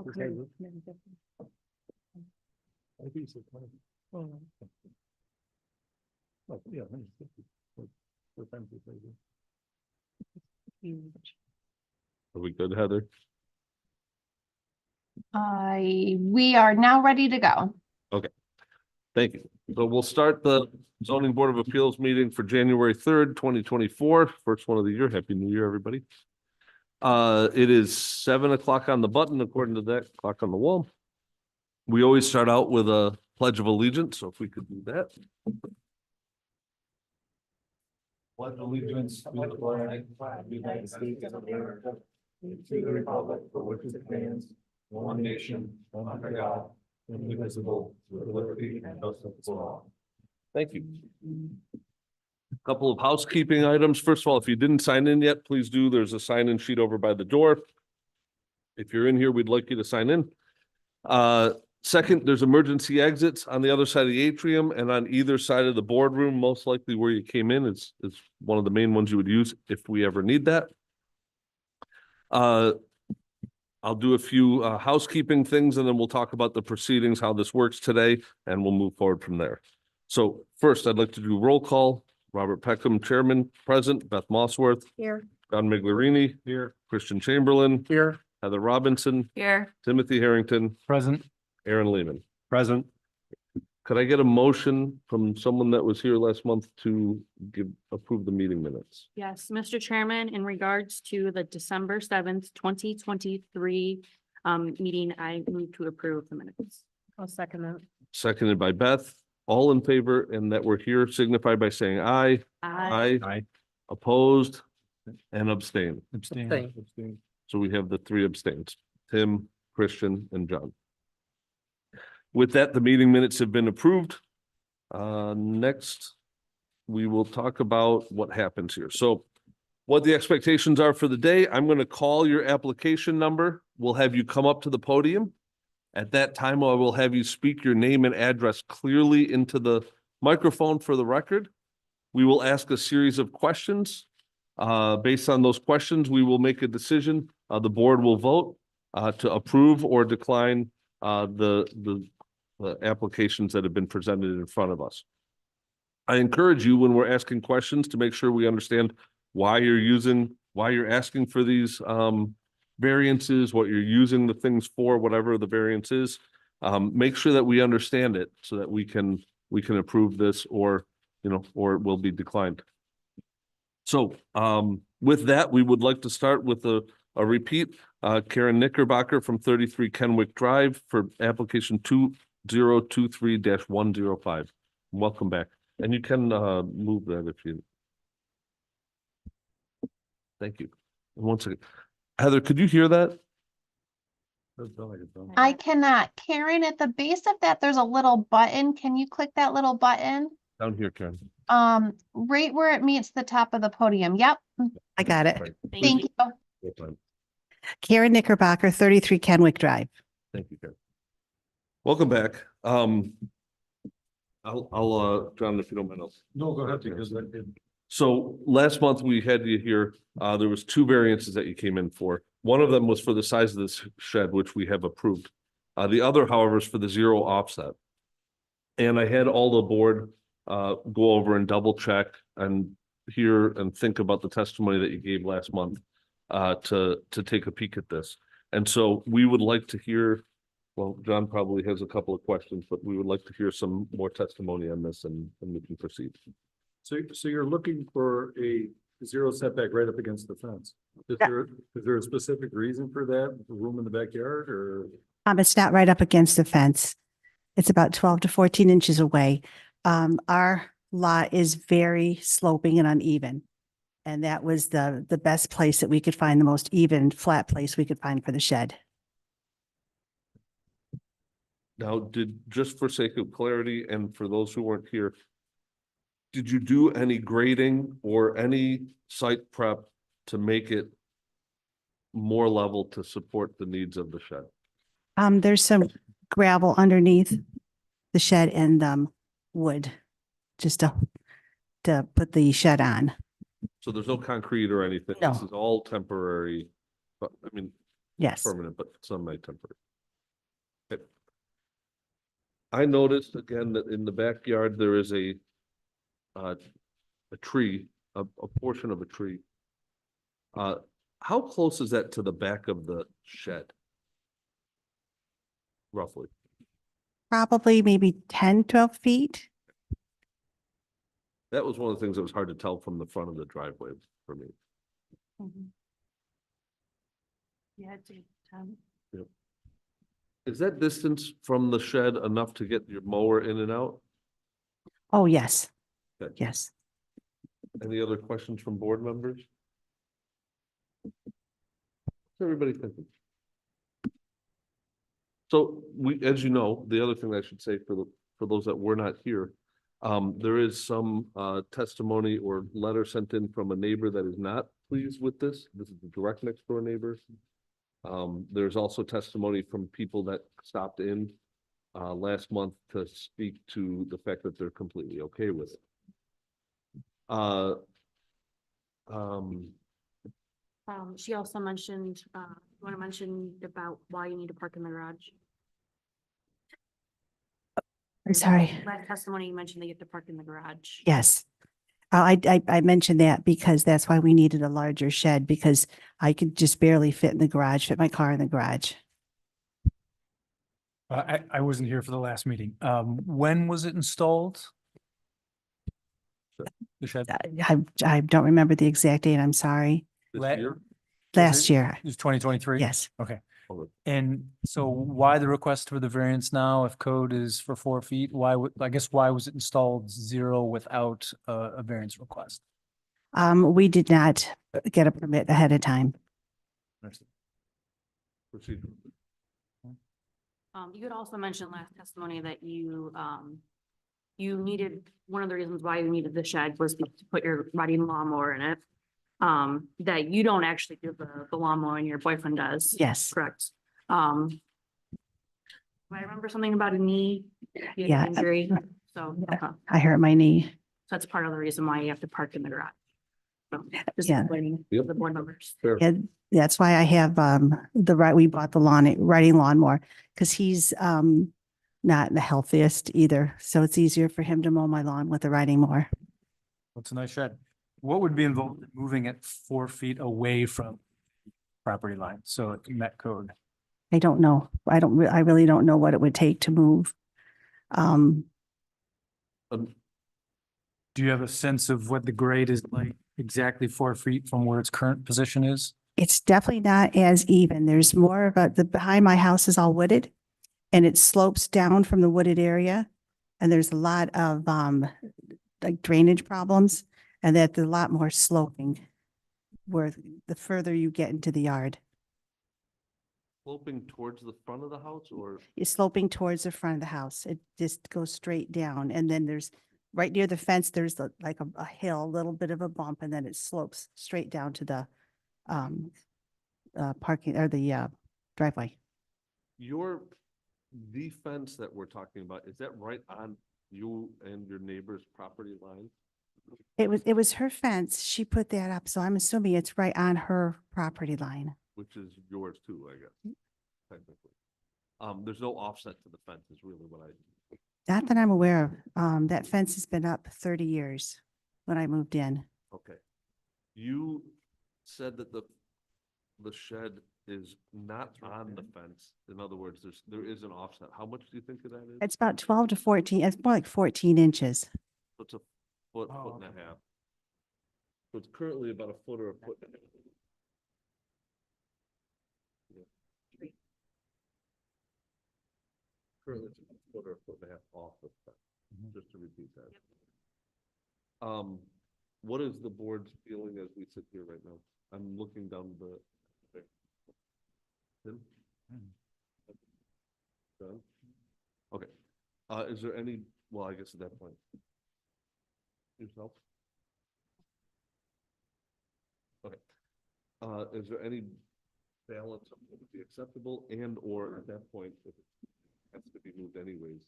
Oh, yeah, 150. Four times the size. Huge. Are we good, Heather? We are now ready to go. Thank you. So we'll start the zoning board of appeals meeting for January 3rd, 2024. First one of the year. Happy New Year, everybody. It is 7 o'clock on the button, according to that clock on the wall. We always start out with a pledge of allegiance, so if we could do that. Pledge allegiance to the flag of the United States of America, and to the republic for which it stands, one nation, under God, indivisible, with liberty and justice for all. Thank you. Couple of housekeeping items. First of all, if you didn't sign in yet, please do. There's a sign-in sheet over by the door. If you're in here, we'd like you to sign in. Second, there's emergency exits on the other side of the atrium and on either side of the boardroom, most likely where you came in. It's one of the main ones you would use if we ever need that. I'll do a few housekeeping things and then we'll talk about the proceedings, how this works today, and we'll move forward from there. So first, I'd like to do roll call. Robert Peckham, Chairman, present. Beth Mossworth. Here. John Miglerini. Here. Christian Chamberlain. Here. Heather Robinson. Here. Timothy Harrington. Present. Aaron Lehman. Present. Could I get a motion from someone that was here last month to approve the meeting minutes? Yes, Mr. Chairman, in regards to the December 7th, 2023 meeting, I move to approve the minutes. I'll second that. Seconded by Beth. All in favor and that we're here signify by saying aye. Aye. Aye. Opposed and abstain. Abstain. So we have the three abstains, Tim, Christian, and John. With that, the meeting minutes have been approved. Next, we will talk about what happens here. So what the expectations are for the day, I'm going to call your application number. We'll have you come up to the podium. At that time, I will have you speak your name and address clearly into the microphone for the record. We will ask a series of questions. Based on those questions, we will make a decision. The board will vote to approve or decline the applications that have been presented in front of us. I encourage you when we're asking questions to make sure we understand why you're asking for these variances, what you're using the things for, whatever the variance is. Make sure that we understand it so that we can approve this or it will be declined. So with that, we would like to start with a repeat. Karen Knickerbocker from 33 Kenwick Drive for application 2023-105. Welcome back. And you can move that if you. Thank you. And once again, Heather, could you hear that? I cannot. Karen, at the base of that, there's a little button. Can you click that little button? Down here, Karen. Right where it meets the top of the podium. Yep. I got it. Right. Thank you. Karen Knickerbocker, 33 Kenwick Drive. Thank you, Karen. Welcome back. I'll John, if you don't mind. No, go ahead, because I did. So last month we had you here, there was two variances that you came in for. One of them was for the size of this shed, which we have approved. The other, however, is for the zero offset. And I had all the board go over and double check and hear and think about the testimony that you gave last month to take a peek at this. And so we would like to hear, well, John probably has a couple of questions, but we would like to hear some more testimony on this and we can proceed. So you're looking for a zero setback right up against the fence. Is there a specific reason for that? Room in the backyard or? It's not right up against the fence. It's about 12 to 14 inches away. Our lot is very sloping and uneven. And that was the best place that we could find, the most even, flat place we could find for the shed. Now, just for sake of clarity and for those who weren't here, did you do any grading or any site prep to make it more level to support the needs of the shed? There's some gravel underneath the shed and wood just to put the shed on. So there's no concrete or anything. No. This is all temporary, but I mean, Yes. permanent, but some may temporary. I noticed again that in the backyard, there is a tree, a portion of a tree. How close is that to the back of the shed? Roughly. Probably maybe 10, 12 feet. That was one of the things that was hard to tell from the front of the driveway for me. Yeah, it's 10. Is that distance from the shed enough to get your mower in and out? Oh, yes. Okay. Yes. Any other questions from board members? What's everybody thinking? So we, as you know, the other thing I should say for those that were not here, there is some testimony or letter sent in from a neighbor that is not pleased with this. This is the direct next door neighbor. There's also testimony from people that stopped in last month to speak to the fact that they're completely okay with it. She also mentioned, you want to mention about why you need to park in the garage? I'm sorry. Last testimony, you mentioned they get to park in the garage. Yes. I mentioned that because that's why we needed a larger shed, because I could just barely fit in the garage, fit my car in the garage. I wasn't here for the last meeting. When was it installed? The shed? I don't remember the exact date. I'm sorry. This La- year, Last year. It was 2023? Yes. Okay. Okay. And so why the request for the variance now if code is for 4 feet? Why would, I guess, why was it installed 0 without a variance request? We did not get a permit ahead of time. procedure. You had also mentioned last testimony that you needed, one of the reasons why you needed the shed was to put your riding lawnmower in it. That you don't actually do the lawnmower and your boyfriend does. Yes. Correct. I remember something about a knee. You had Yeah. an injury, so, I hurt my knee. that's part of the reason why you have to park in the garage. So, just Yeah. explaining to Yep. the board members. Fair. Yeah, that's why I have we bought the riding lawnmower because he's not the healthiest either. So it's easier for him to mow my lawn with the riding mower. That's a nice shed. What would be involved in moving it 4 feet away from property line? So it met code. I don't know. I really don't know what it would take to move. Um, Do you have a sense of what the grade is like exactly 4 feet from where its current position is? It's definitely not as even. There's more of behind my house is all wooded and it slopes down from the wooded area. And there's a lot of like drainage problems and that's a lot more sloping where the further you get into the yard. Sloping towards the front of the house or? It's sloping towards the front of the house. It just goes straight down. And then there's right near the fence, there's like a hill, a little bit of a bump, and then it slopes straight down to the parking or the driveway. The fence that we're talking about, is that right on you and your neighbor's property line? It was her fence. She put that up, so I'm assuming it's right on her property line. Which is yours too, I guess, technically. There's no offset to the fence is really what I. Not that I'm aware of. That fence has been up 30 years when I moved in. Okay. You said that the shed is not on the fence. In other words, there is an offset. How much do you think that is? It's about 12 to 14. It's more like 14 inches. So it's a foot, foot and a half. So it's currently about a foot or a foot. And a half. Yeah. Currently it's a foot or a foot and a half off the fence, just to repeat that. What is the board's feeling as we sit here right now? I'm looking down the. Tim? Done? Okay. Is there any, well, I guess at that point. Yourself? Okay. Is there any balance of what would be acceptable and or at that point, if it has to be moved anyways,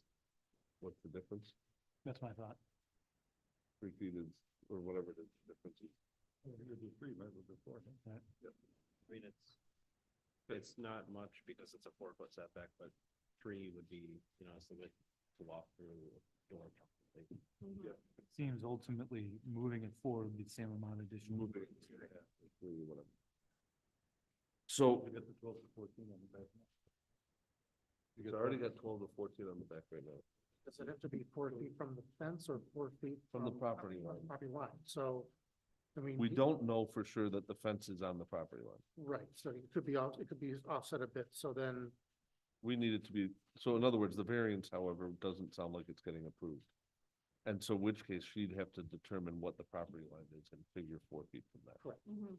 what's the difference? That's my thought. 3 feet is, or whatever the difference is. I mean, it's not much because it's a 4-foot setback, but tree would be, you know, so that to walk through the door. Mhm. Seems ultimately moving it forward would be the same amount of additional. Moving it, yeah, whatever. So We got the 12 to 14 on the back. it's already got 12 to 14 on the back right now. Does it have to be 4 feet from the fence or 4 feet? From the property line. Property line, so, I mean. We don't know for sure that the fence is on the property line. Right, so it could be off, it could be offset a bit, so then, We need it to be, so in other words, the variance, however, doesn't sound like it's getting approved. And so which case she'd have to determine what the property line is and figure 4 feet from that. correct. Mhm.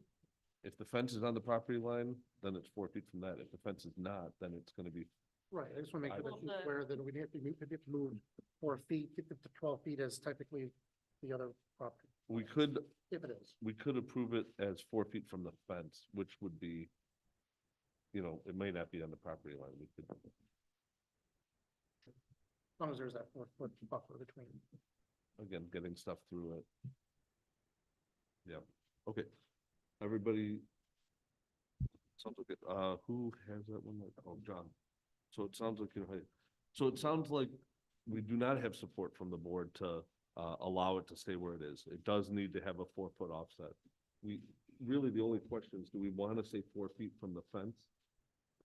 If the fence is on the property line, then it's 4 feet from that. If the fence is not, then it's gonna be, Right, I just want to make I- sure Well, that she's the- aware that we'd have to move 4 feet, get it to 12 feet as technically the other property, we could, if it is. we could approve it as 4 feet from the fence, which would be, you know, it may not be on the property line. We could, As long as there's that 4 foot buffer between. again, getting stuff through it. Yeah, okay. Everybody. Sounds like it, who has that one? Oh, John. So it sounds like, so it sounds like we do not have support from the board to, allow it to stay where it is. It does need to have a 4 foot offset. We, really, the only question is, do we want to say 4 feet from the fence?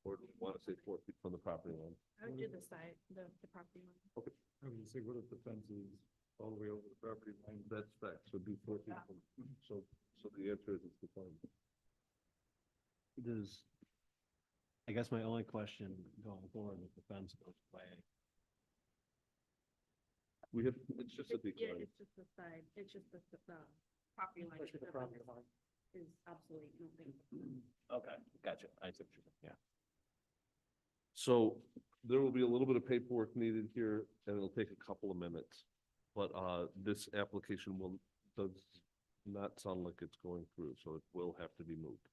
Or do we want to say 4 feet from the property line? I would do the side, the property line. I was gonna say, what if the fence is all the way over the property line? That's fact, so do 4 feet from, so the answer is it's the fine. Does, I guess my only question going forward, if the fence goes away, We have, it's just a Yeah, decline. it's just the side, it's just the property line. Especially the property line. Is obsolete, I don't think. okay, gotcha, I see what you're saying, yeah. So there will be a little bit of paperwork needed here and it'll take a couple of minutes. But this application does not sound like it's going through, so it will have to be moved.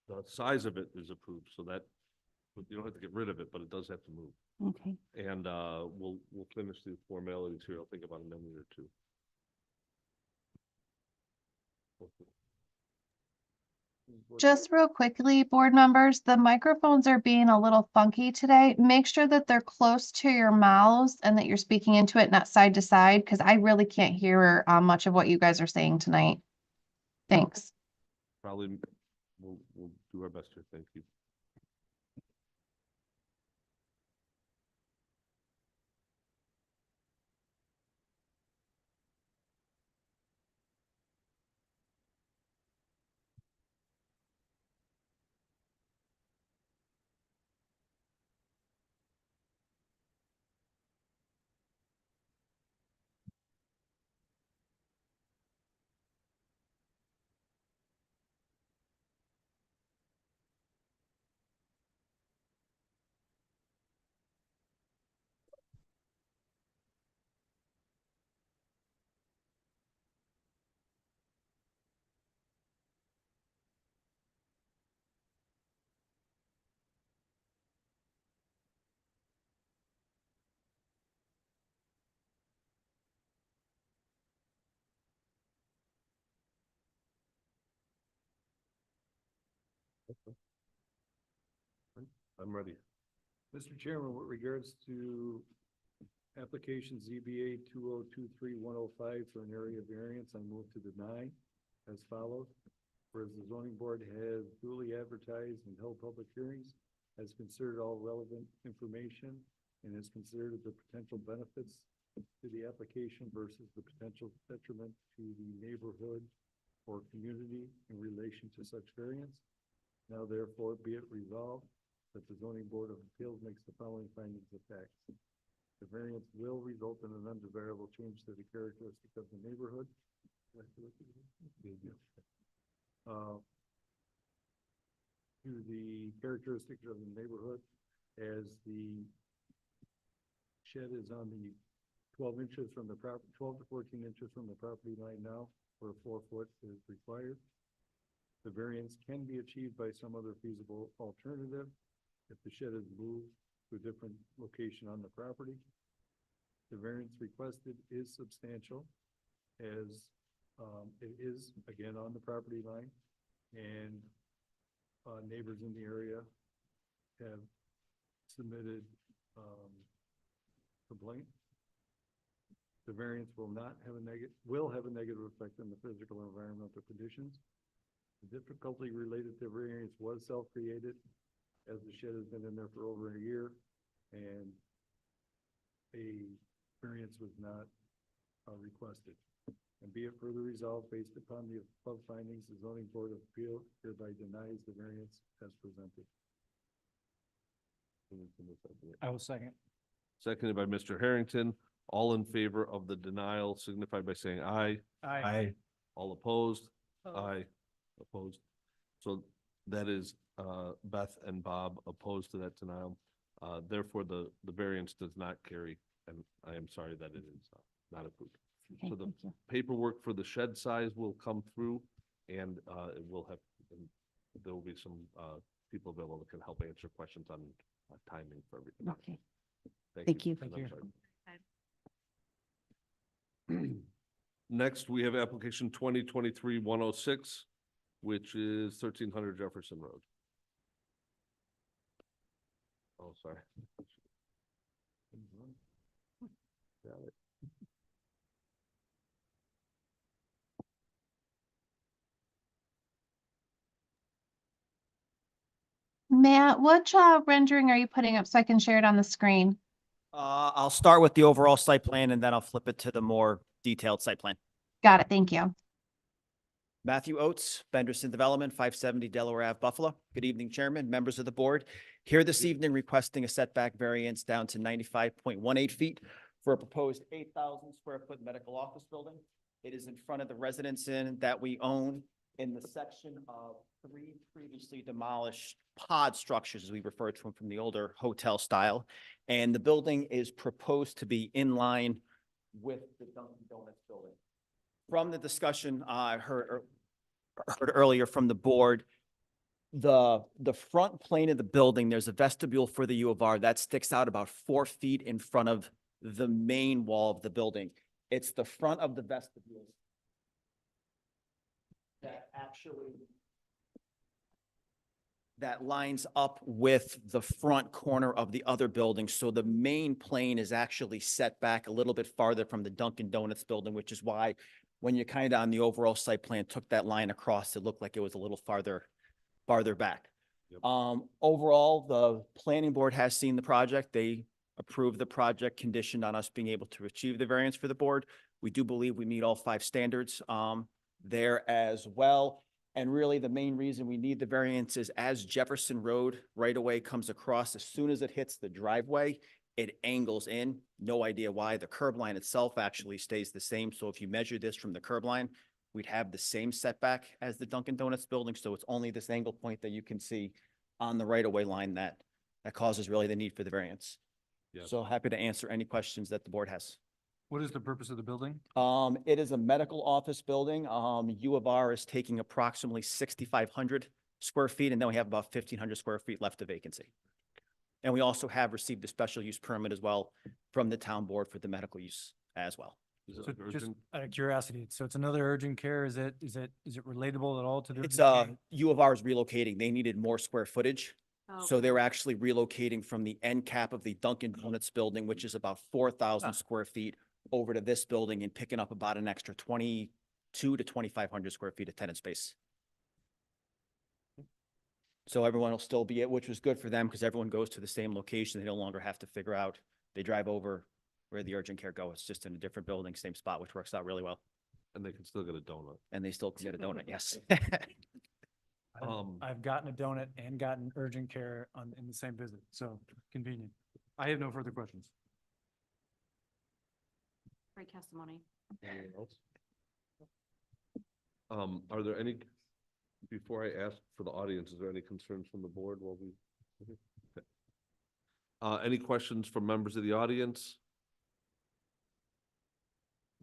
The size of it is approved, so that, you don't have to get rid of it, but it does have to move. Okay. And we'll finish the formalities here. I'll think about a minute or two. Just real quickly, board members, the microphones are being a little funky today. Make sure that they're close to your mouths and that you're speaking into it, not side to side, because I really can't hear much of what you guys are saying tonight. Thanks. Probably, we'll do our best here. Thank you. I'm ready. Mr. Chairman, with regards to application ZBA 2023-105 for an area variance, I move to deny as follows. Whereas the zoning board has duly advertised and held public hearings, has considered all relevant information, and has considered the potential benefits to the application versus the potential detriment to the neighborhood or community in relation to such variance. Now therefore be it resolved that the zoning board of appeals makes the following findings of fact. The variance will result in an undesirable change to the characteristic of the neighborhood. To the characteristics of the neighborhood, as the shed is on the 12 inches from the 12 to 14 inches from the property line now, where 4 foot is required. The variance can be achieved by some other feasible alternative if the shed is moved to a different location on the property. The variance requested is substantial, as it is, again, on the property line, and neighbors in the area have submitted, complaint. The variance will not have a will have a negative effect on the physical and environmental conditions. The difficulty related to variance was self-created, as the shed has been in there for over a year, and a variance was not requested. And be it further resolved, based upon the above findings, the zoning board of appeal hereby denies the variance as presented. I will second. Seconded by Mr. Harrington. All in favor of the denial signify by saying aye. Aye. All opposed? Aye. Opposed. So that is Beth and Bob opposed to that denial. Therefore, the variance does not carry, and I am sorry that it is not approved. Okay, So the thank you. paperwork for the shed size will come through, and it will have, and there will be some people available that can help answer questions on timing for everything. Okay, thank you. And Thank I'm you. sorry. Next, we have application 2023-106, which is 1300 Jefferson Road. Oh, sorry. Got it. Matt, which rendering are you putting up so I can share it on the screen? I'll start with the overall site plan and then I'll flip it to the more detailed site plan. Got it, thank you. Matthew Oates, Benderson Development, 570 Delaware Ave, Buffalo. Good evening, Chairman, members of the board. Here this evening requesting a setback variance down to 95.18 feet for a proposed 8,000 square foot medical office building. It is in front of the residence inn that we own in the section of 3 previously demolished pod structures, as we refer to them from the older hotel style. And the building is proposed to be in line with the Dunkin' Donuts building. From the discussion I heard earlier from the board, the front plane of the building, there's a vestibule for the U of R that sticks out about 4 feet in front of the main wall of the building. It's the front of the vestibule that lines up with the front corner of the other building. So the main plane is actually set back a little bit farther from the Dunkin' Donuts building, which is why when you kind of on the overall site plan took that line across, it looked like it was a little farther back. Yep. Overall, the planning board has seen the project. They approved the project conditioned on us being able to achieve the variance for the board. We do believe we meet all 5 standards there as well. And really the main reason we need the variance is as Jefferson Road right away comes across, as soon as it hits the driveway, it angles in. No idea why. The curb line itself actually stays the same. So if you measure this from the curb line, we'd have the same setback as the Dunkin' Donuts building. So it's only this angle point that you can see on the right of way line that causes really the need for the variance. Yes. So happy to answer any questions that the board has. What is the purpose of the building? It is a medical office building. U of R is taking approximately 6,500 square feet, and then we have about 1,500 square feet left of vacancy. And we also have received a special use permit as well from the town board for the medical use as well. Is it So just urgent? out of curiosity, so it's another urgent care. Is it relatable at all to the? It's, urgent care? U of R is relocating. They needed more square footage. So they were actually relocating from the end cap of the Dunkin' Donuts building, which is about 4,000 square feet, over to this building and picking up about an extra 2,200 to 2,500 square feet of tenant space. So everyone will still be, which was good for them because everyone goes to the same location. They no longer have to figure out, they drive over where the urgent care go. It's just in a different building, same spot, which works out really well. And they can still get a donut. And they still can get a donut, yes. I've gotten a donut and gotten urgent care in the same visit, so convenient. I have no further questions. Great testimony. Anyone else? Are there any, before I ask for the audience, is there any concerns from the board while we? Okay. Any questions from members of the audience?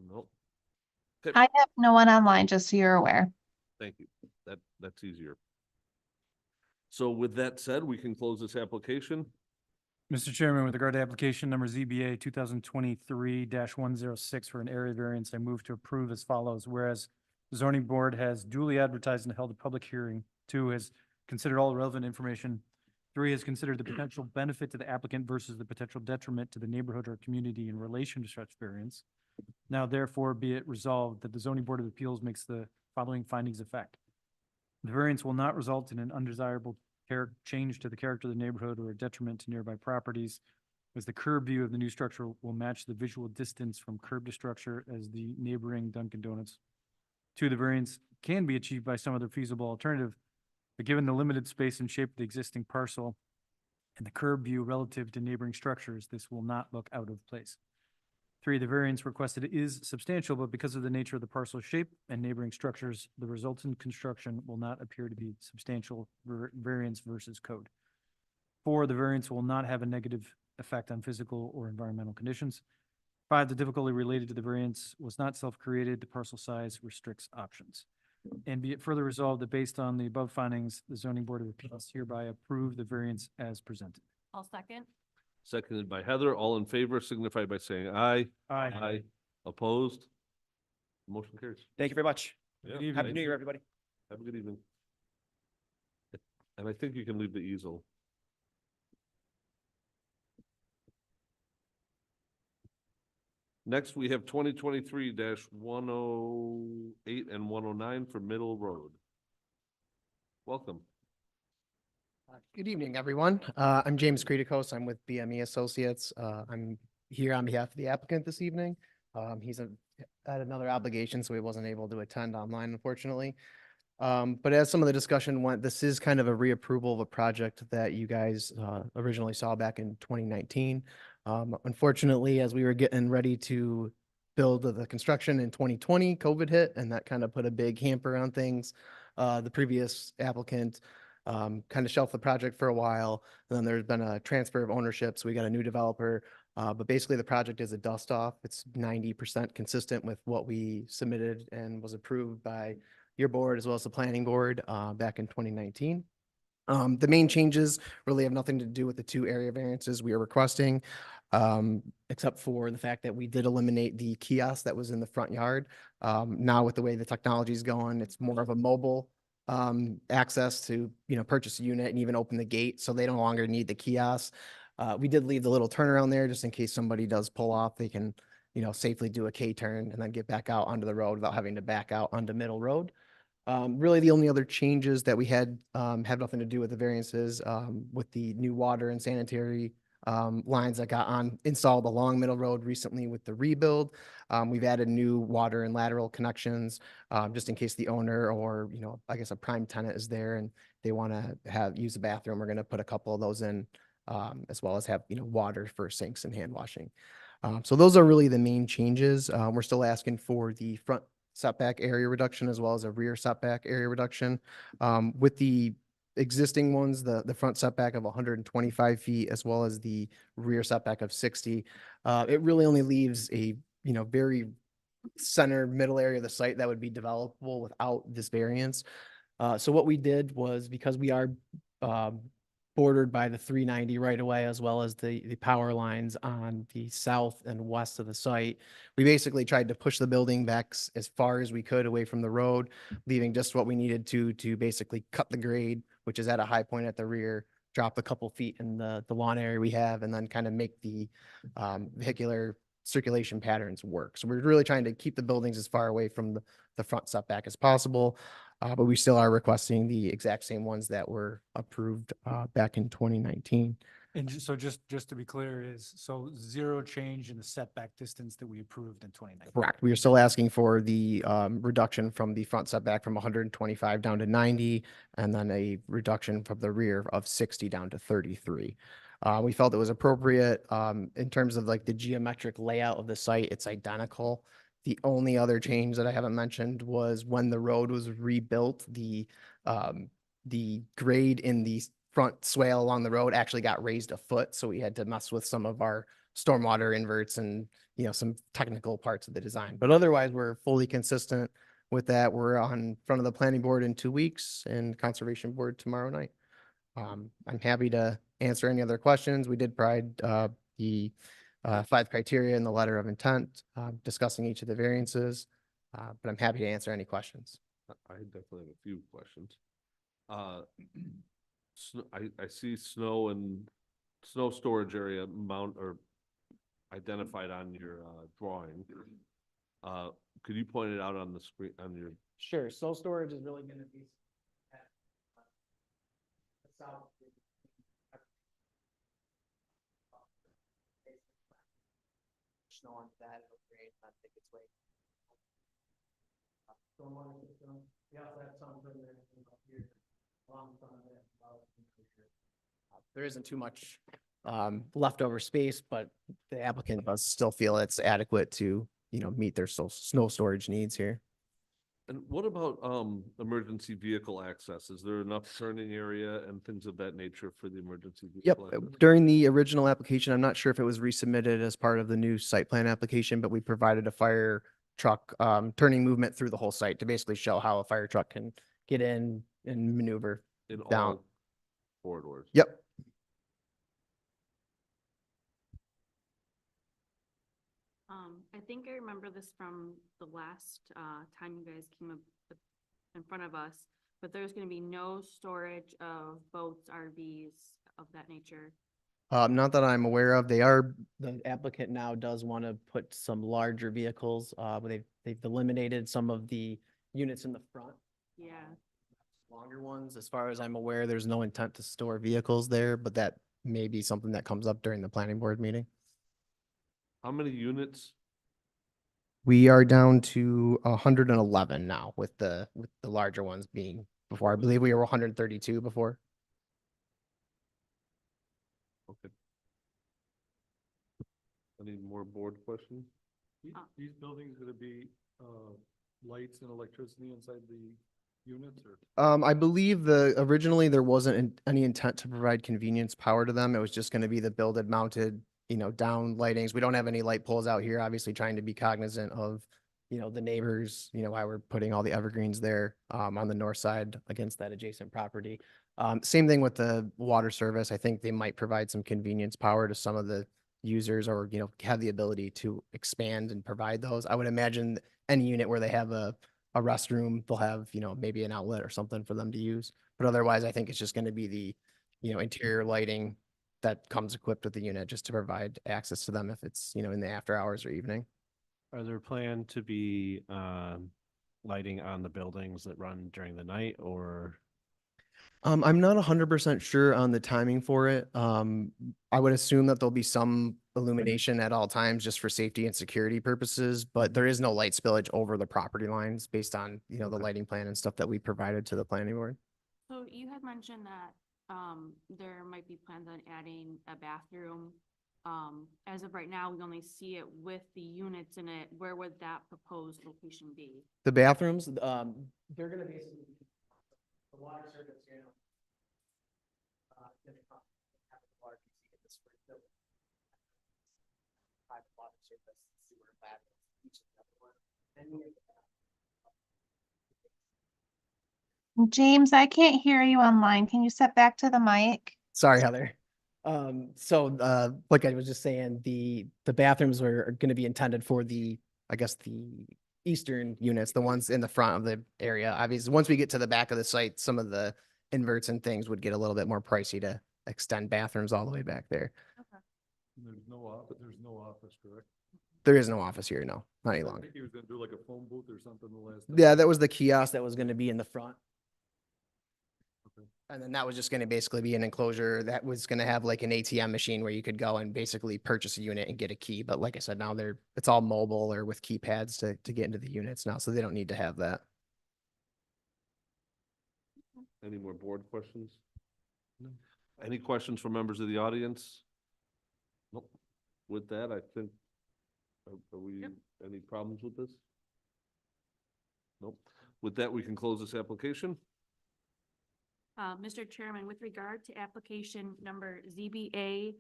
No. Okay, I have no one online, just so you're aware. thank you. That's easier. So with that said, we can close this application. Mr. Chairman, with regard to application number ZBA 2023-106 for an area variance, I move to approve as follows. Whereas the zoning board has duly advertised and held a public hearing. 2, has considered all relevant information 3 is considered the potential benefit to the applicant versus the potential detriment to the neighborhood or community in relation to such variance. Now therefore be it resolved that the zoning board of appeals makes the following findings of fact. The variance will not result in an undesirable change to the character of the neighborhood or a detriment to nearby properties, as the curb view of the new structure will match the visual distance from curb to structure as the neighboring Dunkin' Donuts. 2, the variance can be achieved by some other feasible alternative, but given the limited space and shape of the existing parcel and the curb view relative to neighboring structures, this will not look out of place. 3, the variance requested is substantial, but because of the nature of the parcel shape and neighboring structures, the resultant construction will not appear to be substantial variance versus code. 4, the variance will not have a negative effect on physical or environmental conditions. 5, the difficulty related to the variance was not self-created. The parcel size restricts options. And be it further resolved that based on the above findings, the zoning board of appeals hereby approve the variance as presented. I'll second. Seconded by Heather. All in favor signify by saying aye. Aye. Aye. Opposed? Motion carries. Thank you very much. Yeah, Good evening. Happy New Year, everybody. Have a good evening. And I think you can leave the easel. Next, we have 2023-108 and 109 for Middle Road. Welcome. Good evening, everyone. I'm James Creedicos. I'm with BME Associates. I'm here on behalf of the applicant this evening. He's had another obligation, so he wasn't able to attend online, unfortunately. But as some of the discussion went, this is kind of a reapproval of a project that you guys originally saw back in 2019. Unfortunately, as we were getting ready to build the construction in 2020, COVID hit, and that kind of put a big hamper on things. The previous applicant kind of shelved the project for a while, and then there's been a transfer of ownership, so we got a new developer. But basically, the project is a dust off. It's 90% consistent with what we submitted and was approved by your board as well as the planning board back in 2019. The main changes really have nothing to do with the 2 area variances we are requesting, except for the fact that we did eliminate the kiosk that was in the front yard. Now with the way the technology is going, it's more of a mobile access to, purchase a unit and even open the gate, so they no longer need the kiosk. We did leave the little turnaround there just in case somebody does pull off, they can, safely do a K-turn and then get back out onto the road without having to back out onto Middle Road. Really, the only other changes that we had have nothing to do with the variances with the new water and sanitary lines that got installed along Middle Road recently with the rebuild. We've added new water and lateral connections just in case the owner or, I guess a prime tenant is there and they want to use the bathroom. We're going to put a couple of those in as well as have, water for sinks and hand washing. So those are really the main changes. We're still asking for the front setback area reduction as well as a rear setback area reduction. With the existing ones, the front setback of 125 feet as well as the rear setback of 60, it really only leaves a, very center middle area of the site that would be developable without this variance. So what we did was, because we are bordered by the 390 right away, as well as the power lines on the south and west of the site, we basically tried to push the building back as far as we could away from the road, leaving just what we needed to basically cut the grade, which is at a high point at the rear, drop a couple feet in the lawn area we have, and then kind of make the vehicular circulation patterns work. So we're really trying to keep the buildings as far away from the front setback as possible. But we still are requesting the exact same ones that were approved back in 2019. And just to be clear is, so 0 change in the setback distance that we approved in 2019. Correct. We are still asking for the reduction from the front setback from 125 down to 90, and then a reduction from the rear of 60 down to 33. We felt it was appropriate in terms of like the geometric layout of the site. It's identical. The only other change that I haven't mentioned was when the road was rebuilt, the grade in the front swale along the road actually got raised a foot. So we had to mess with some of our stormwater inverts and, some technical parts of the design. But otherwise, we're fully consistent with that. We're on front of the planning board in 2 weeks and conservation board tomorrow night. I'm happy to answer any other questions. We did provide the 5 criteria in the letter of intent, discussing each of the variances, but I'm happy to answer any questions. I definitely have a few questions. I see snow and snow storage area mount or identified on your drawing. Could you point it out on the screen, on your, Sure, snow storage is really gonna be at the south. Snow on that, it'll create, not take its way. Stormwater system, we also have some further up here, along some of that. There isn't too much leftover space, but the applicant does still feel it's adequate to, meet their snow storage needs here. and what about emergency vehicle access? Is there enough turning area and things of that nature for the emergency Yep, vehicle? access? during the original application, I'm not sure if it was resubmitted as part of the new site plan application, but we provided a fire truck turning movement through the whole site to basically show how a fire truck can get in and maneuver. In down. all corridors? Yep. I think I remember this from the last, time you guys came up in front of us, but there's gonna be no storage of boats, RVs, of that nature. Not that I'm aware of. The applicant now does want to put some larger vehicles. They've eliminated some of the units in the front. Yeah. Longer ones, as far as I'm aware, there's no intent to store vehicles there, but that may be something that comes up during the planning board meeting. How many units? We are down to 111 now with the larger ones being before. I believe we were 132 before. Okay. Any more board questions? These buildings gonna be, lights and electricity inside the units or? I believe originally there wasn't any intent to provide convenience power to them. It was just going to be the builded mounted, down lightings. We don't have any light poles out here, obviously trying to be cognizant of, the neighbors, why we're putting all the evergreens there, on the north side against that adjacent property. Same thing with the water service. I think they might provide some convenience power to some of the users or, have the ability to expand and provide those. I would imagine any unit where they have a restroom, they'll have, maybe an outlet or something for them to use. But otherwise, I think it's just going to be the, interior lighting that comes equipped with the unit just to provide access to them if it's, in the after hours or evening. Are there planned to be lighting on the buildings that run during the night or? I'm not 100% sure on the timing for it. I would assume that there'll be some illumination at all times just for safety and security purposes, but there is no light spillage over the property lines based on, the lighting plan and stuff that we provided to the planning board. So you had mentioned that, there might be plans on adding a bathroom. As of right now, we only see it with the units in it. Where would that proposed location be? The bathrooms, they're gonna basically, the water service, private water service, sewer, bathrooms, each and every one. James, I can't hear you online. Can you step back to the mic? Sorry, Heather. Like I was just saying, the bathrooms are gonna be intended for the eastern units, the ones in the front of the area. Obviously, once we get to the back of the site, some of the inverts and things would get a little bit more pricey to extend bathrooms all the way back there. There's no office, correct? There is no office here, no, not any I longer. think he was gonna do like a phone booth or something the last time. Yeah, that was the kiosk that was gonna be in the front. Okay. And then that was just gonna basically be an enclosure that was gonna have like an ATM machine where you could go and basically purchase a unit and get a key. But like I said, now it's all mobile or with keypads to get into the units now, so they don't need to have that. Any more board questions? No. Any questions from members of the audience? Nope. With that, I think, are we, any problems with this? Nope. With that, we can close this application. Mr. Chairman, with regard to application number ZBA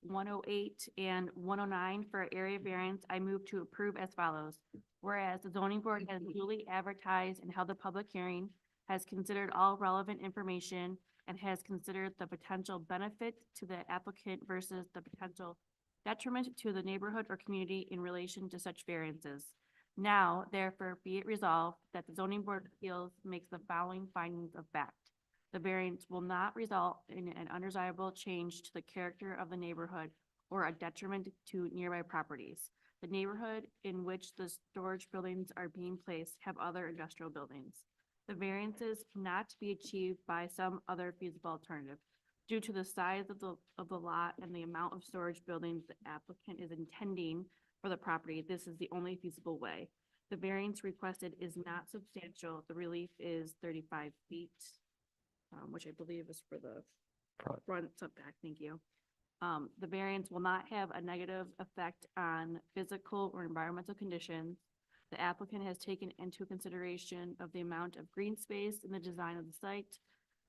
108 and 109 for area variance, I move to approve as follows. Whereas the zoning board has duly advertised and held a public hearing, has considered all relevant information, and has considered the potential benefit to the applicant versus the potential detriment to the neighborhood or community in relation to such variances. Now, therefore, be it resolved that the zoning board of appeals makes the following findings of fact. The variance will not result in an undesirable change to the character of the neighborhood or a detriment to nearby properties. The neighborhood in which the storage buildings are being placed have other industrial buildings. The variances cannot be achieved by some other feasible alternative. Due to the size of the lot and the amount of storage buildings the applicant is intending for the property, this is the only feasible way. The variance requested is not substantial. The relief is 35 feet, which I believe is for the front setback. Thank you. The variance will not have a negative effect on physical or environmental conditions. The applicant has taken into consideration of the amount of green space in the design of the site.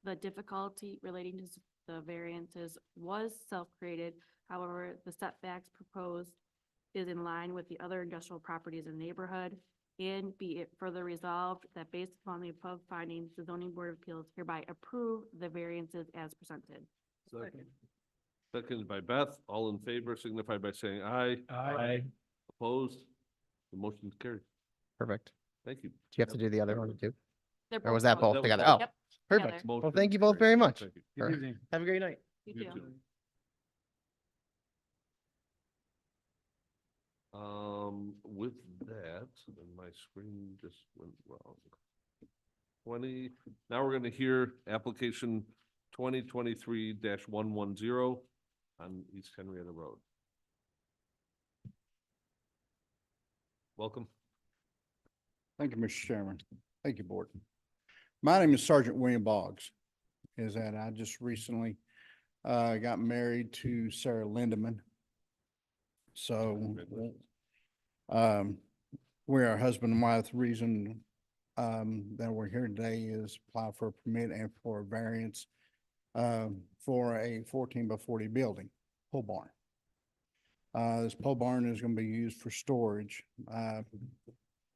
The difficulty relating to the variances was self-created. However, the setbacks proposed is in line with the other industrial properties in the neighborhood. And be it further resolved that based upon the above findings, the zoning board of appeals hereby approve the variances as presented. Second. Seconded by Beth. All in favor signify by saying aye. Aye. Opposed? The motion is carried. Perfect. Thank you. Do you have to do the other one too? They're Or was that both both together? both. Oh, Yep, perfect. together. Well, thank you both very much. Thank you. Good evening. Have a great night. You You too. too. With that, and my screen just went wrong. Now we're gonna hear application 2023-110 on East Henrietta Road. Welcome. Thank you, Mr. Chairman. Thank you, Board. My name is Sergeant William Boggs. Is that I just recently got married to Sarah Lindeman. So we're a husband and wife. The reason that we're here today is apply for a permit and for a variance for a 14 by 40 building, pole barn. This pole barn is going to be used for storage. I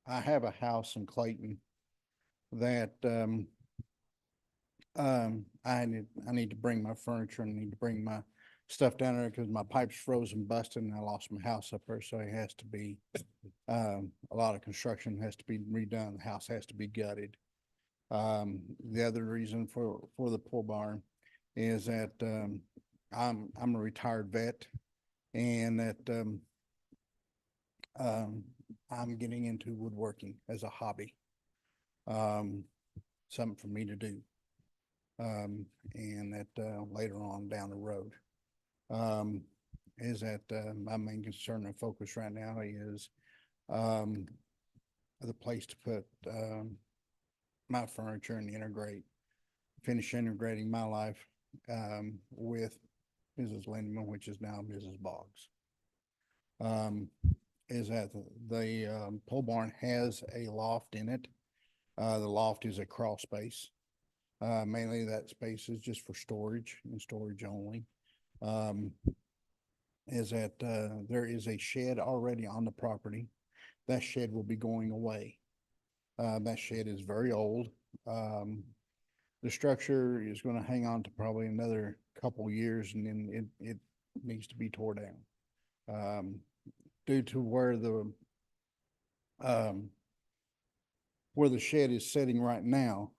have a house in Clayton that I need to bring my furniture and need to bring my stuff down there because my pipe's frozen, busted, and I lost my house up there. So it has to be a lot of construction has to be redone. The house has to be gutted. The other reason for the pole barn is that I'm a retired vet, and that I'm getting into woodworking as a hobby. Something for me to do. And that later on down the road. Is that my main concern and focus right now is the place to put my furniture and finish integrating my life with Mrs. Lindeman, which is now Mrs. Boggs. Is that the pole barn has a loft in it. The loft is a crawl space. Mainly that space is just for storage and storage only. Is that there is a shed already on the property. That shed will be going away. That shed is very old. The structure is going to hang on to probably another couple years, and then it needs to be tore down. Due to where the shed is sitting right now,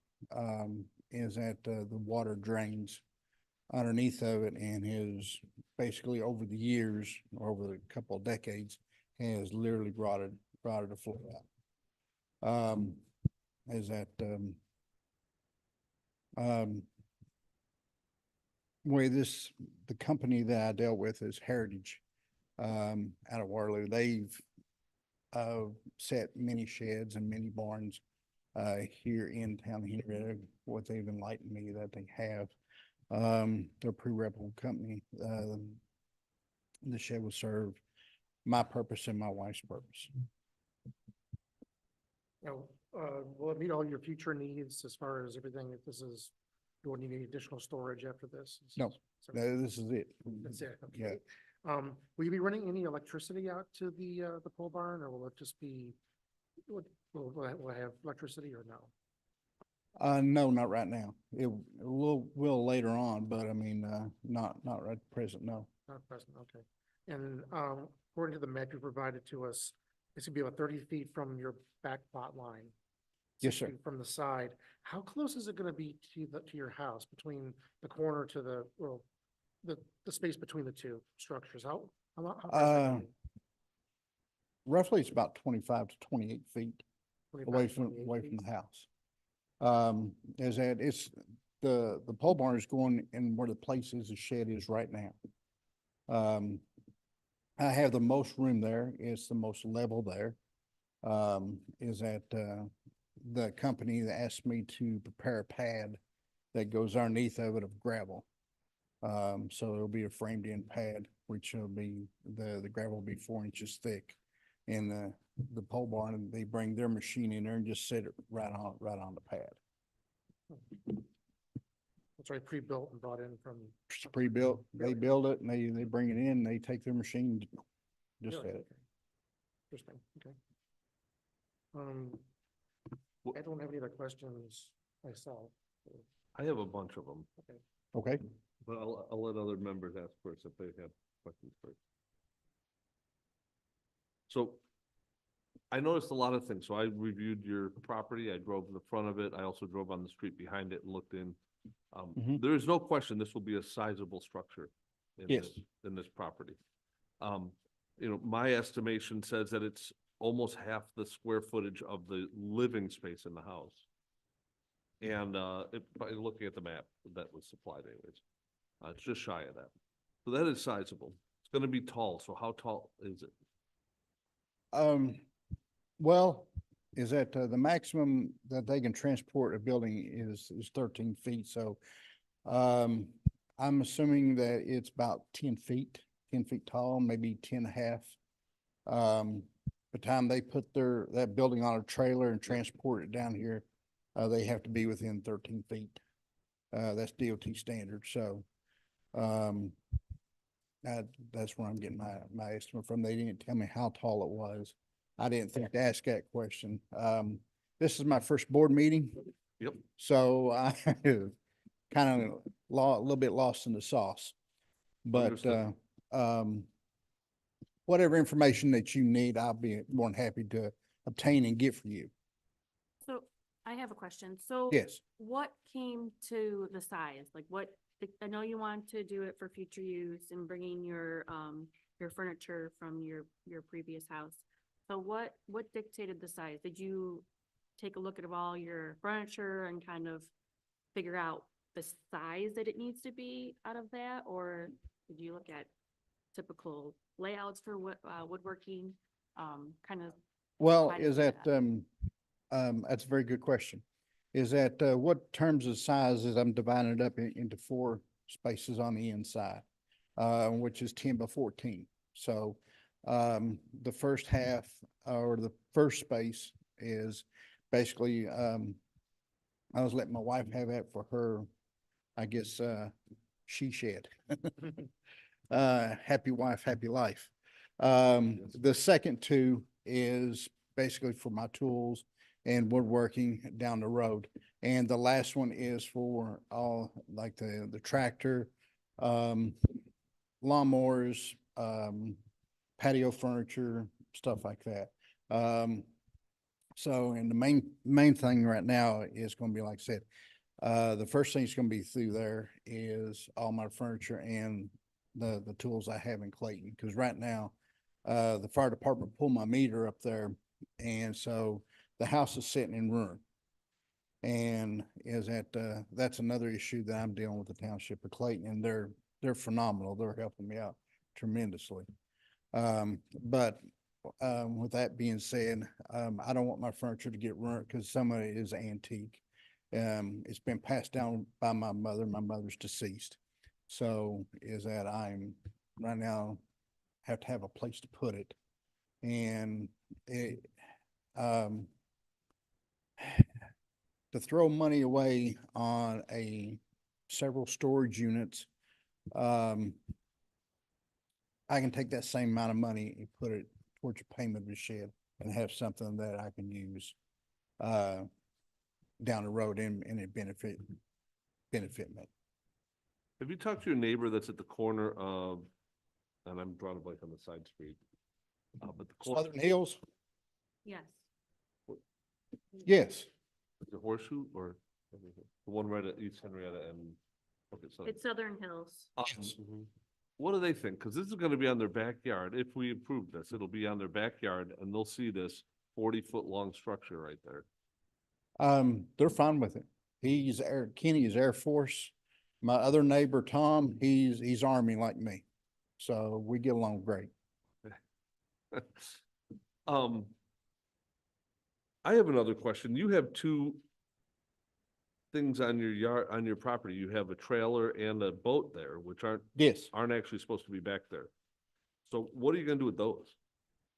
is that the water drains underneath of it and has basically over the years, or over a couple of decades, has literally rotted the floor out. Is that the company that I dealt with is Heritage out of Waterloo. They've set many sheds and many barns here in town Henrietta. What they've enlightened me that they have. They're a pretty reputable company. The shed will serve my purpose and my wife's purpose. Now, will it meet all your future needs as far as everything, if this is, you won't need any additional storage after this? No. This is it. That's it, Yeah. okay. Will you be running any electricity out to the pole barn, or will it just be, will it have electricity or no? No, not right now. It will later on, but I mean, not right at present, no. Not present, okay. And according to the map you provided to us, it's gonna be about 30 feet from your back lot line. Yes, 6 sir. feet from the side. How close is it gonna be to your house, between the corner to the, well, the space between the two structures? How far is that gonna be? Roughly it's about 25 to 28 feet 25, away from 28 feet? the house. Is that it's, the pole barn is going in where the place is, the shed is right now. I have the most room there. It's the most level there. Is that, the company that asked me to prepare a pad that goes underneath of it of gravel. So it'll be a framed in pad, which will be, the gravel will be 4 inches thick. And the pole barn, they bring their machine in there and just set it right on the pad. It's already pre-built and brought in from. It's pre-built, they build it and they bring it in, they take their machine, just Really? set it. Okay. Interesting, okay. I Wh- don't have any other questions myself. I have a bunch of them, Okay, but I'll let other members ask first if they have questions first. So I noticed a lot of things. So I reviewed your property. I drove the front of it. I also drove on the street behind it and looked in. Mhm. There is no question this will be a sizable structure in Yes. in this property. My estimation says that it's almost half the square footage of the living space in the house. And by looking at the map that was supplied anyways, it's just shy of that. So that is sizable. It's gonna be tall. So how tall is it? well, is that, the maximum that they can transport a building is 13 feet, so, I'm assuming that it's about 10 feet tall, maybe 10 and a half. By the time they put that building on a trailer and transport it down here, they have to be within 13 feet. That's DOT standard, so, that's where I'm getting my estimate from. They didn't tell me how tall it was. I didn't think to ask that question. This is my first board meeting. Yep. So I kind of a little bit lost in the sauce. But, Understood. whatever information that you need, I'll be more than happy to obtain and get for you. So I have a question. So Yes. what came to the size? Like I know you want to do it for future use and bringing your furniture from your previous house. So what dictated the size? Did you take a look at all your furniture and kind of figure out the size that it needs to be out of that? Or did you look at typical layouts for woodworking? Kind of, Well, Why did is you do that, that's a very good question. Is that, what terms of sizes I'm dividing it up into 4 spaces on the inside, which is 10 by 14. So, the first half or the first space is basically, I was letting my wife have that for her, I guess, she shed. Happy wife, happy life. The second 2 is basically for my tools and woodworking down the road. And the last one is for all like the tractor, lawnmowers, patio furniture, stuff like that. So, and the main thing right now is going to be, like I said, the first thing that's going to be through there is all my furniture and the tools I have in Clayton. Because right now, the fire department pulled my meter up there, and so the house is sitting in ruin. And that's another issue that I'm dealing with the township of Clayton, and they're phenomenal. They're helping me out tremendously. But with that being said, I don't want my furniture to get ruined because some of it is antique. It's been passed down by my mother. My mother's deceased. So is that I'm right now have to have a place to put it. And to throw money away on several storage units, I can take that same amount of money and put it towards a payment of a shed and have something that I can use down the road and it benefit me. Have you talked to your neighbor that's at the corner of, and I'm drawing a blank on the side street, but the corner, Southern Hills, yes. yes. the Horseshoe or the one right at East Henrietta and, okay, so. It's Southern Hills. What do they think? Because this is gonna be on their backyard. If we approve this, it'll be on their backyard and they'll see this 40-foot long structure right there. They're fine with it. Kenny is Air Force. My other neighbor, Tom, he's Army like me. So we get along great. I have another question. You have two things on your yard, on your property. You have a trailer and a boat there, which Yes, aren't actually supposed to be back there. So what are you gonna do with those?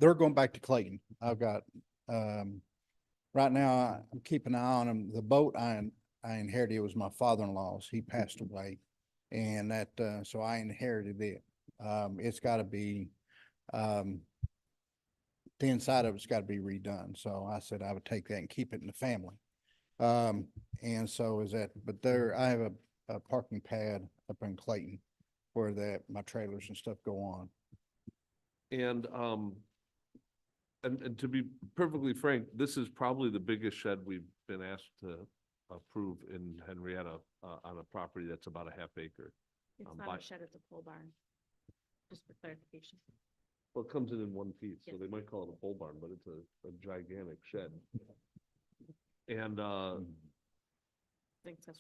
they're going back to Clayton. I've got, right now, I'm keeping an eye on them. The boat I inherited was my father-in-law's. He passed away. And that, so I inherited it. It's gotta be, the inside of it's gotta be redone. So I said I would take that and keep it in the family. And so is that, but there, I have a parking pad up in Clayton where my trailers and stuff go on. And to be perfectly frank, this is probably the biggest shed we've been asked to approve in Henrietta, on a property that's about a half acre. It's by- not a shed, it's a pole barn. Just for clarification. Well, it comes in one piece, so Yes. they might call it a pole barn, but it's a gigantic shed. And,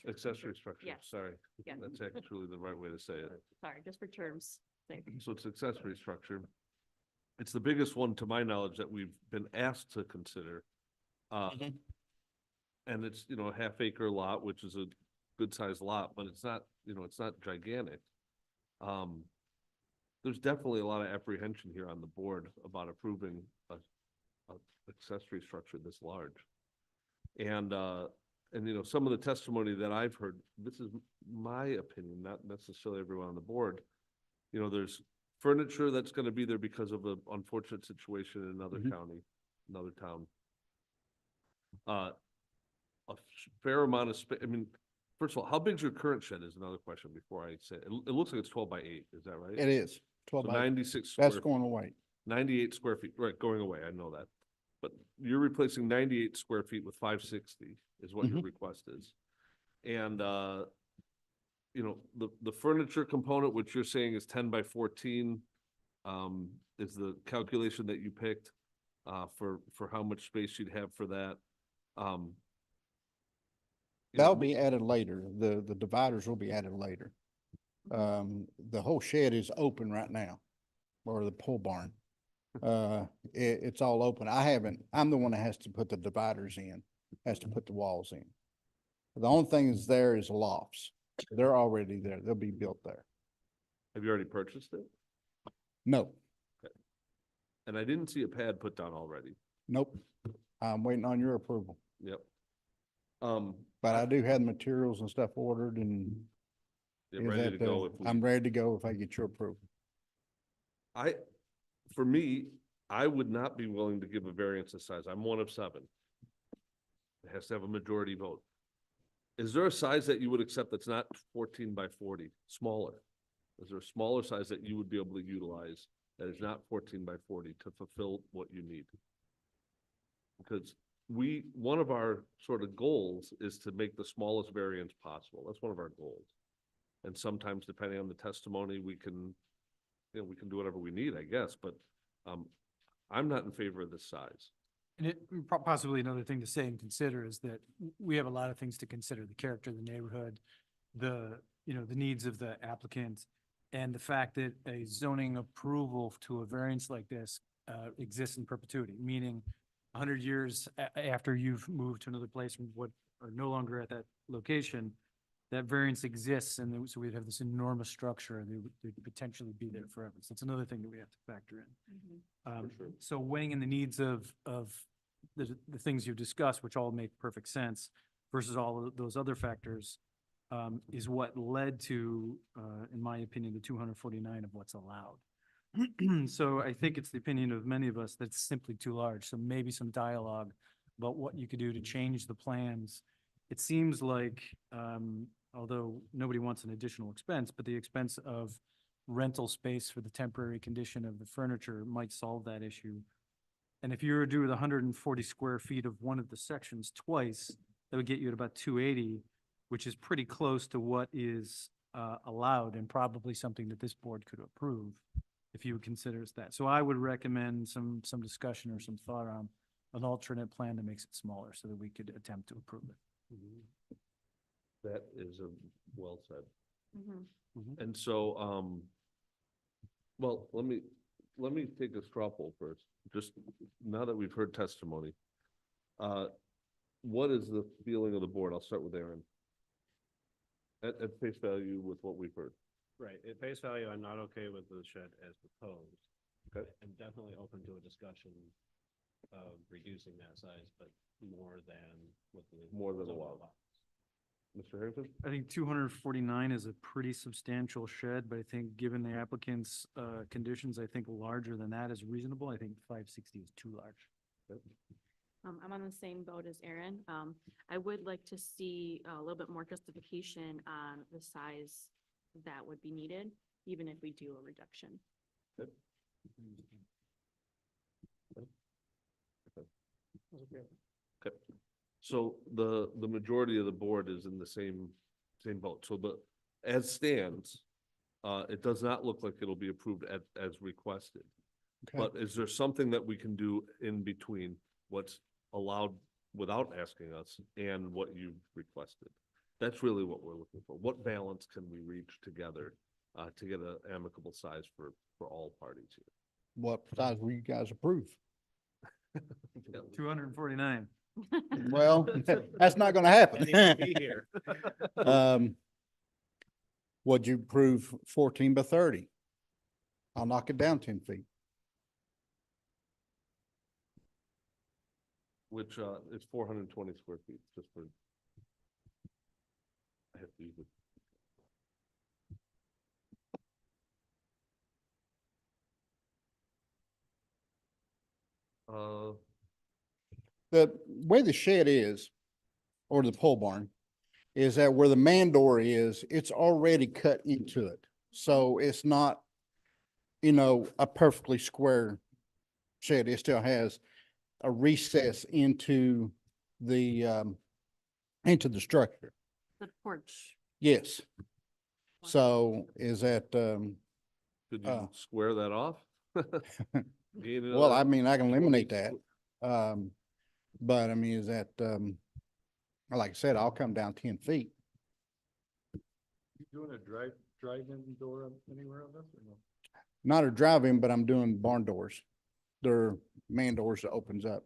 accessory structure, Yes. sorry. Yeah. That's actually the right way to say it. Sorry, just for terms. sake. So it's accessory structure. It's the biggest one, to my knowledge, that we've been asked to consider. And it's, a half acre lot, which is a good sized lot, but it's not, it's not gigantic. There's definitely a lot of apprehension here on the board about approving a accessory structure this large. And some of the testimony that I've heard, this is my opinion, not necessarily everyone on the board. There's furniture that's gonna be there because of an unfortunate situation in another county, another town. A fair amount of space, first of all, how big's your current shed is another question before I say, it looks like it's 12 by 8, is that right? It is 12 So by 96 That's square, going away. 98 square feet, right, going away, I know that. But you're replacing 98 square feet with 560 is what your request is. And, the furniture component, which you're saying is 10 by 14, is the calculation that you picked, for how much space you'd have for that. That'll be added later. The dividers will be added later. The whole shed is open right now, or the pole barn. It's all open. I'm the one that has to put the dividers in, has to put the walls in. The only thing is there is lofts. They're already there. They'll be built there. Have you already purchased it? No, And I didn't see a pad put down already. nope. I'm waiting on your approval, Yep. but I do have the materials and stuff ordered and You're is ready to that, go if we. I'm ready to go if I get your approval. For me, I would not be willing to give a variance this size. I'm one of 7. It has to have a majority vote. Is there a size that you would accept that's not 14 by 40, smaller? Is there a smaller size that you would be able to utilize that is not 14 by 40 to fulfill what you need? Because one of our sort of goals is to make the smallest variance possible. That's one of our goals. And sometimes depending on the testimony, we can do whatever we need, I guess, but, I'm not in favor of this size. And possibly another thing to say and consider is that we have a lot of things to consider, the character of the neighborhood, the needs of the applicant, and the fact that a zoning approval to a variance like this exists in perpetuity, meaning 100 years after you've moved to another place and are no longer at that location, that variance exists, and so we'd have this enormous structure, and they'd potentially be there forever. So it's another thing that we have to factor in. sure. So weighing in the needs of the things you've discussed, which all make perfect sense, versus all of those other factors, is what led to, in my opinion, the 249 of what's allowed. So I think it's the opinion of many of us that's simply too large. So maybe some dialogue about what you could do to change the plans. It seems like, although nobody wants an additional expense, but the expense of rental space for the temporary condition of the furniture might solve that issue. And if you were to do the 140 square feet of one of the sections twice, that would get you at about 280, which is pretty close to what is allowed and probably something that this board could approve if you would consider it that. So I would recommend some discussion or some thought on an alternate plan that makes it smaller so that we could attempt to approve it. That is well said. Mhm. And so, well, let me take a straw poll first, just now that we've heard testimony. What is the feeling of the board? I'll start with Aaron. At face value with what we've heard. Right, at face value, I'm not okay with the shed as proposed. Okay. I'm definitely open to a discussion of reducing that size, but more than what the. More than zone allowed. allows. Mr. Harrington? I think 249 is a pretty substantial shed, but I think given the applicant's conditions, I think larger than that is reasonable. I think 560 is too large. I'm on the same boat as Aaron. I would like to see a little bit more justification on the size that would be needed, even if we do a reduction. Okay. So the majority of the board is in the same boat. So as stands, it does not look like it'll be approved as requested. Okay. But is there something that we can do in between what's allowed without asking us and what you've requested? That's really what we're looking for. What balance can we reach together to get an amicable size for all parties here? What size will you guys approve? 249. Well, that's not gonna happen. Be here. Would you approve 14 by 30? I'll knock it down 10 feet. Which is 420 square feet, just for. I have to use it. The way the shed is, or the pole barn, is that where the man door is, it's already cut into it. So it's not, a perfectly square shed. It still has a recess into the structure. The porch. Yes. So is that, Could you square that off? Gain well, I another mean, I can 20 eliminate that. squ- But I mean, is that, like I said, I'll come down 10 feet. You doing a drive-in door anywhere on this or no? Not a drive-in, but I'm doing barn doors. They're man doors that opens up.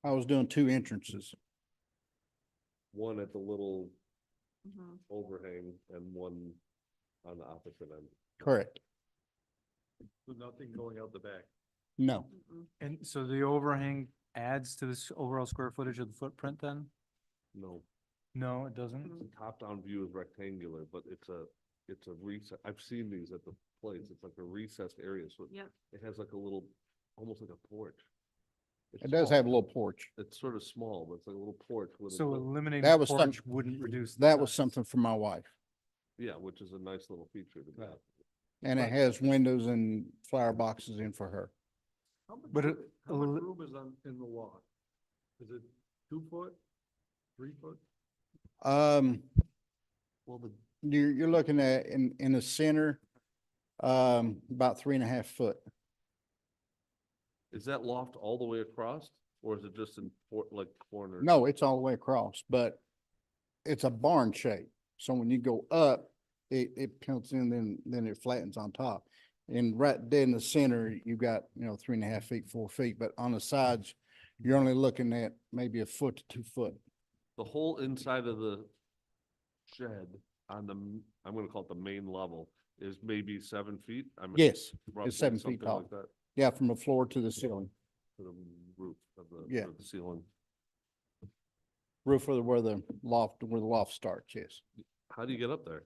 I was doing 2 entrances. One at the little Mhm. overhang and one on the opposite end. Correct. So nothing going out the back. No, Mm-mm. And so the overhang adds to this overall square footage of the footprint then? No, No, it doesn't. Mhm. the top-down view is rectangular, but it's a recess. I've seen these at the place. It's like a recessed area, so Yep. it has like a little, almost like a porch. It's it does small. have a little porch. It's sort of small, but it's like a little porch with a. So little- eliminating That the was some- porch wouldn't reduce. the That was size. something for my wife. Yeah, which is a nice little feature to have. And it has windows and flower boxes in for her. How much, But how much li- room is in the lot? Is it 2 foot, 3 foot? Well, You're looking at in the center, about 3.5 foot. is that loft all the way across, or is it just in like corners? No, it's all the way across, but it's a barn shape. So when you go up, it comes in, then it flattens on top. And right dead in the center, you got, 3.5 feet, 4 feet, but on the sides, you're only looking at maybe 1 foot to 2 foot. The whole inside of the shed on the, I'm gonna call it the main level, is maybe 7 feet? Yes, Roughly 7 feet something tall. like that, Yeah, from the floor to the ceiling, to the roof of Yeah. of the ceiling. roof of where the loft starts, yes. How do you get up there?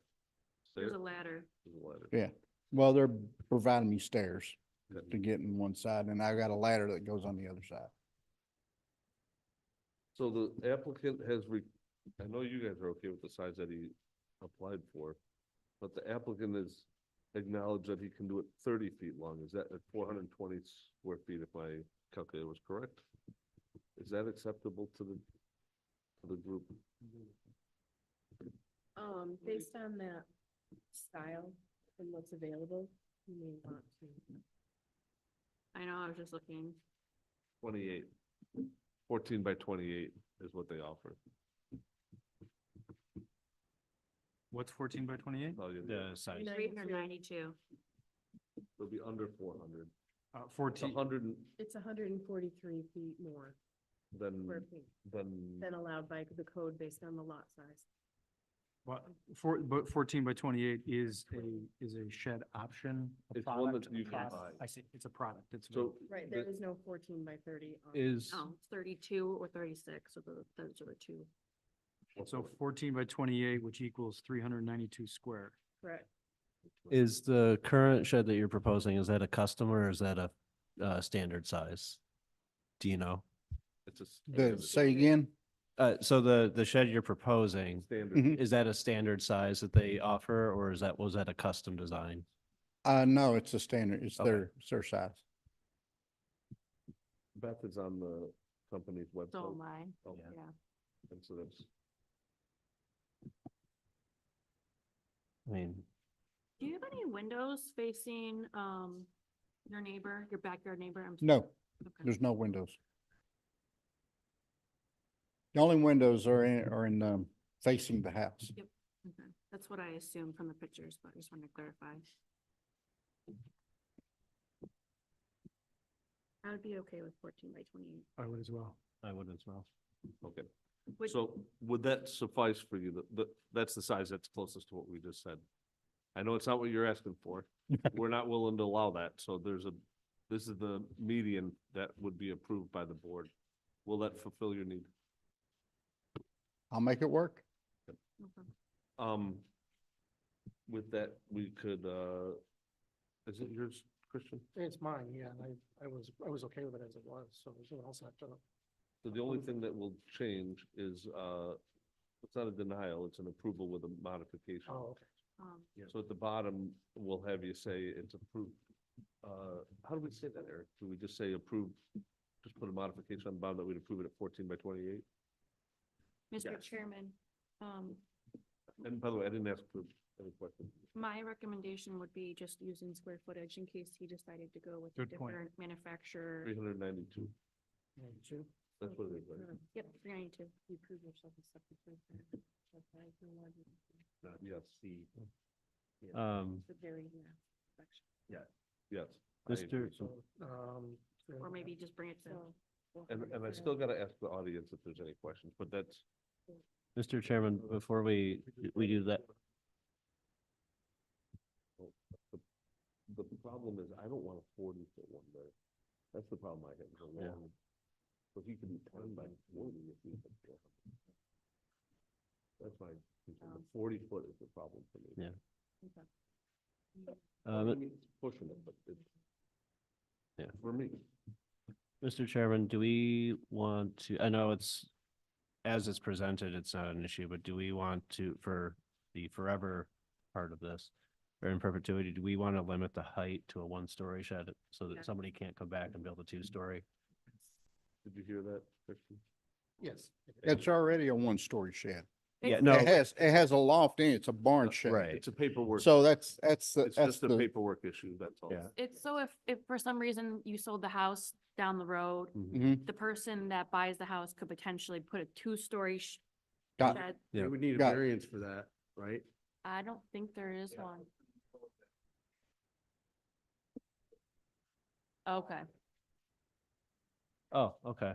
There's a Stair? ladder. There's a ladder. Yeah. Well, they're providing me stairs Okay. to get in one side, and I got a ladder that goes on the other side. So the applicant has I know you guys are okay with the size that he applied for, but the applicant has acknowledged that he can do it 30 feet long. Is that at 420 square feet if my calculator was correct? Is that acceptable to the group? Based on that style and what's available, you may want to. I know, I was just looking. 28. 14 by 28 is what they offer. What's 14 by 28? Tell you The size. 392. It'll be under 400. 14, 100 It's 143 feet more square than, feet than, than allowed by the code based on the lot size. but 14 by 28 is a shed option. a It's one product, that you a can product. buy. I see, it's a product. It's. so. Right, there the- is no 14 by 30. on- Is, No, it's 32 or 36, so those are the two. So 14 by 28, which equals 392 square. Correct. is the current shed that you're proposing, is that a custom or is that a standard size? Do you know? It's a Say again? So the shed you're proposing, standard. Mhm. is that a standard size that they offer, or was that a custom design? No, it's a standard. It's Okay. it's their size. Beth is on the company's website. So am I, Oh, yeah. And so that's, I mean, Do you have any windows facing, your neighbor, your backyard neighbor? No, Okay. there's no windows. The only windows are in facing the house. Okay. That's what I assumed from the pictures, but I just wanted to clarify. I would be okay with 14 by 28. I would as well. I would as well. okay. Would- So would that suffice for you? That's the size that's closest to what we just said. I know it's not what you're asking for. We're not willing to allow that. So this is the median that would be approved by the board. Will that fulfill your need? I'll make it work. Okay. With that, we could, is it yours, Christian? It's mine, yeah, and I was okay with it as it was, so there's no else have to. So the only thing that will change is, it's not a denial, it's an approval with a modification. Oh, okay. So at the bottom, we'll have you say it's approved. How do we say that, Eric? Do we just say approved? Just put a modification on the bottom that we'd approve it at 14 by 28? Mr. Yes. Chairman, And by the way, I didn't ask for any questions. my recommendation would be just using square footage in case he decided to go with a Good point. different manufacturer. 392, 92. that's what it is, right? Yep, 392. You prove yourself a septic tank. Yes. The very last section. Yes. I agree. Mr. Or maybe just bring it to. And I still gotta ask the audience if there's any questions, but that's, Mr. Chairman, before we do that, the problem is I don't want a 40-foot one there. That's the problem I have. is a Yeah. long- So he could be 10 by 40 if he had 400. That's my, concern. The 40-foot is the problem for me. Yeah. I mean, it's pushing it, but it's. Yeah. For me. Mr. Chairman, do we want to, I know as it's presented, it's not an issue, but do we want to, for the forever part of this, or in perpetuity, do we want to limit the height to a one-story shed so Yeah. that somebody can't come back and build a two-story? Did you hear that, Christian? Yes. It's already a one-story shed. Yeah, It's- no, It has a loft in it. It's a barn shed. right. It's a paperwork. So that's It's just a the, paperwork issue, that's all. Yeah. It's so if for some reason you sold the house down the road, Mhm. the person that buys the house could potentially put a two-story Got- shed. Yeah. would need a Got it. variance for that, right? I don't think there is one. Okay, Oh, okay.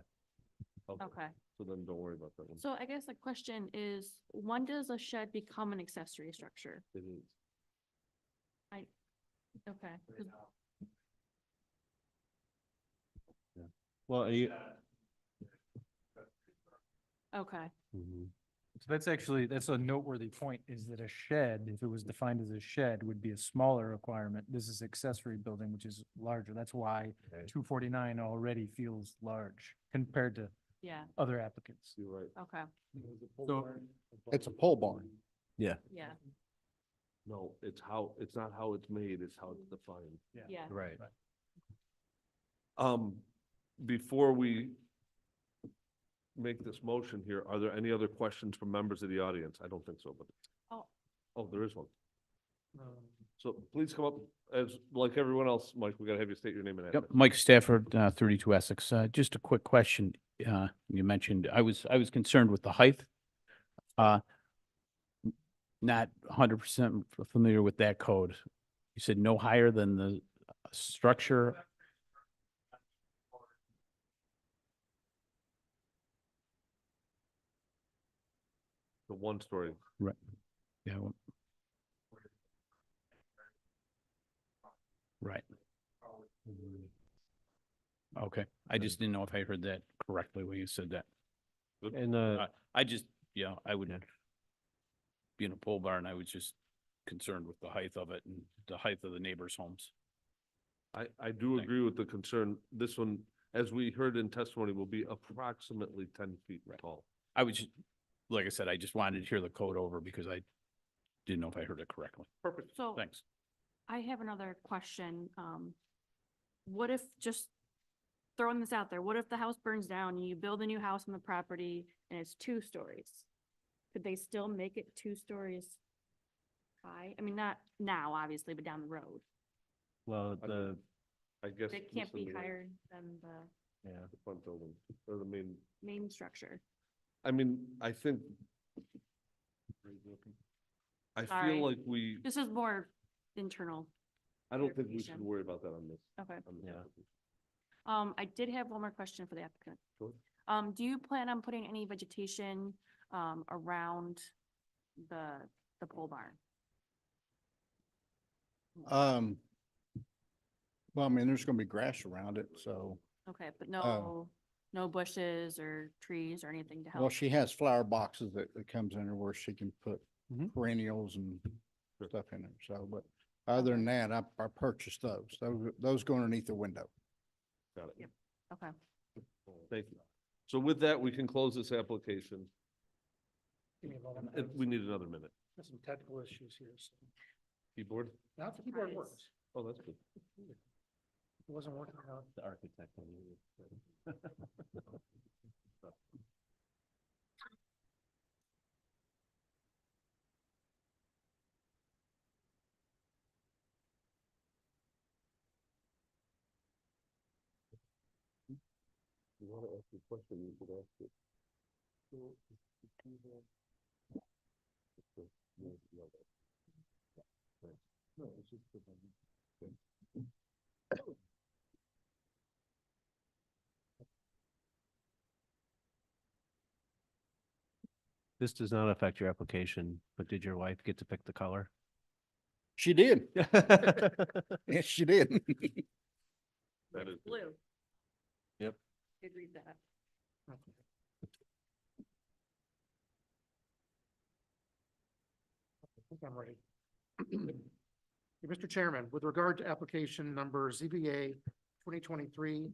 okay. So then don't worry about that one. So I guess the question is, when does a shed become an accessory structure? It is. Okay, 'cause- Well, are you? okay, Mhm. So that's a noteworthy point, is that a shed, if it was defined as a shed, would be a smaller requirement. This is accessory building, which is larger. That's why Okay. 249 already feels large compared to yeah, other applicants. You're right. okay, So it's a pole barn. yeah, No, it's not how it's made, it's how it's defined. yeah. Right. Before we make this motion here, are there any other questions from members of the audience? I don't think so, but. Oh. Oh, there is one. Um, So please come up as, like everyone else, Mike, we gotta have you state your name and address. Yep, Mike Stafford, 32 Essex. Just a quick question. You mentioned, I was concerned with the height. Not 100% familiar with that code. You said no higher than the structure. The one story. Right. Yeah. Right. Okay. I just didn't know if I heard that correctly when you said that. And I just, yeah, I would be in a pole barn. I was just concerned with the height of it and the height of the neighbors' homes. I do Thank agree with the concern. This one, as we heard in testimony, will be approximately 10 feet tall. I was, like I said, I just wanted to hear the code over because I didn't know if I heard it correctly. Perfect. So Thanks. I have another question. What if, just throwing this out there, what if the house burns down and you build a new house on the property and it's 2 stories? Could they still make it 2 stories high? I mean, not now, obviously, but down the road. well, I guess. It can't be listen to higher than the The front building or the main, main structure. I mean, I think. I Sorry. feel like we, This is more internal. I don't think we should clarification. worry about that on this. Okay. on this Yeah. application. I did have one more question for the applicant. Sure. Do you plan on putting any vegetation, around the pole barn? Well, I mean, there's gonna be grass around it, so, Okay, but no bushes or trees or anything to help? well, she has flower boxes that comes in there where she can put Mhm. perennials and stuff in there, so, but other than that, I purchased those. Those go underneath the window. Got it. Yep. Okay. Thank you. So with that, we can close this application. Give me a moment. We need another minute. There's some technical issues here, so. Keyboard? Now the keyboard Nice. works. Oh, that's good. It wasn't working out. the architect. You want to ask a question, you could ask it. No, it's just. This does not affect your application, but did your wife get to pick the color? She did. Yes, she did. That is. Blue. Yep. Did read that. I think I'm ready. Mr. Chairman, with regard to application number ZBA 2023-110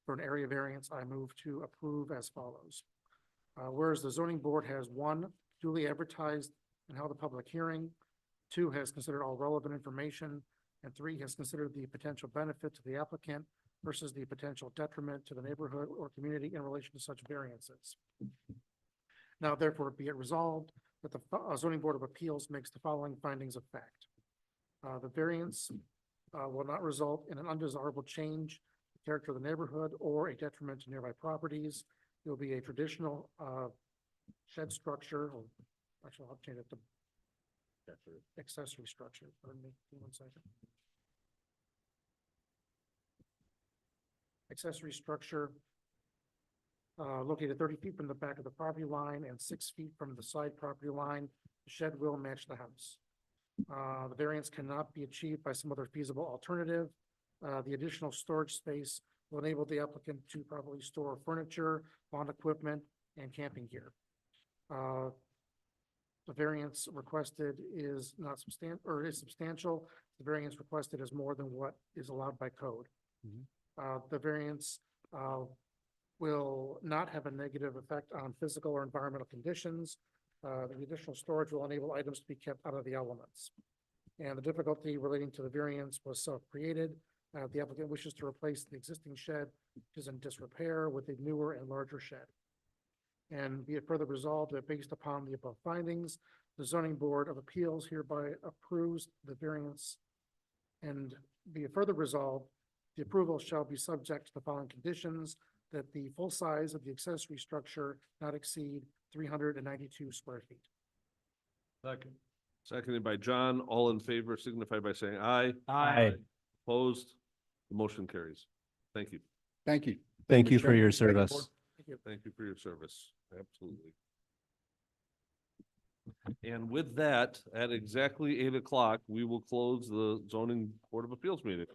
for an area variance, I move to approve as follows. Whereas the zoning board has 1, duly advertised and held a public hearing, 2, has considered all relevant information, and 3, has considered the potential benefit to the applicant versus the potential detriment to the neighborhood or community in relation to such variances. Now therefore be it resolved that the zoning board of appeals makes the following findings of fact. The variance will not result in an undesirable change in the character of the neighborhood or a detriment to nearby properties. It will be a traditional shed structure, or actually I'll change it to accessory structure. Pardon me, give me 1 second. Accessory structure located 30 feet from the back of the property line and 6 feet from the side property line. The shed will match the house. The variance cannot be achieved by some other feasible alternative. The additional storage space will enable the applicant to properly store furniture, lawn equipment, and camping gear. The variance requested is not substantial. The variance requested is more than what is allowed by code. The variance will not have a negative effect on physical or environmental conditions. The additional storage will enable items to be kept out of the elements. And the difficulty relating to the variance was self-created. The applicant wishes to replace the existing shed, which is in disrepair, with a newer and larger shed. And be it further resolved that based upon the above findings, the zoning board of appeals hereby approves the variance. And be it further resolved, the approval shall be subject to the following conditions: that the full size of the accessory structure not exceed 392 square feet. Second. Seconded by John. All in favor signify by saying aye. Aye. Opposed? The motion carries. Thank you. Thank you. Thank you for your Chairman. Thank you, service. Thank you. Thank you for your service. Absolutely. And with that, at exactly 8 o'clock, we will close the zoning board of appeals meeting.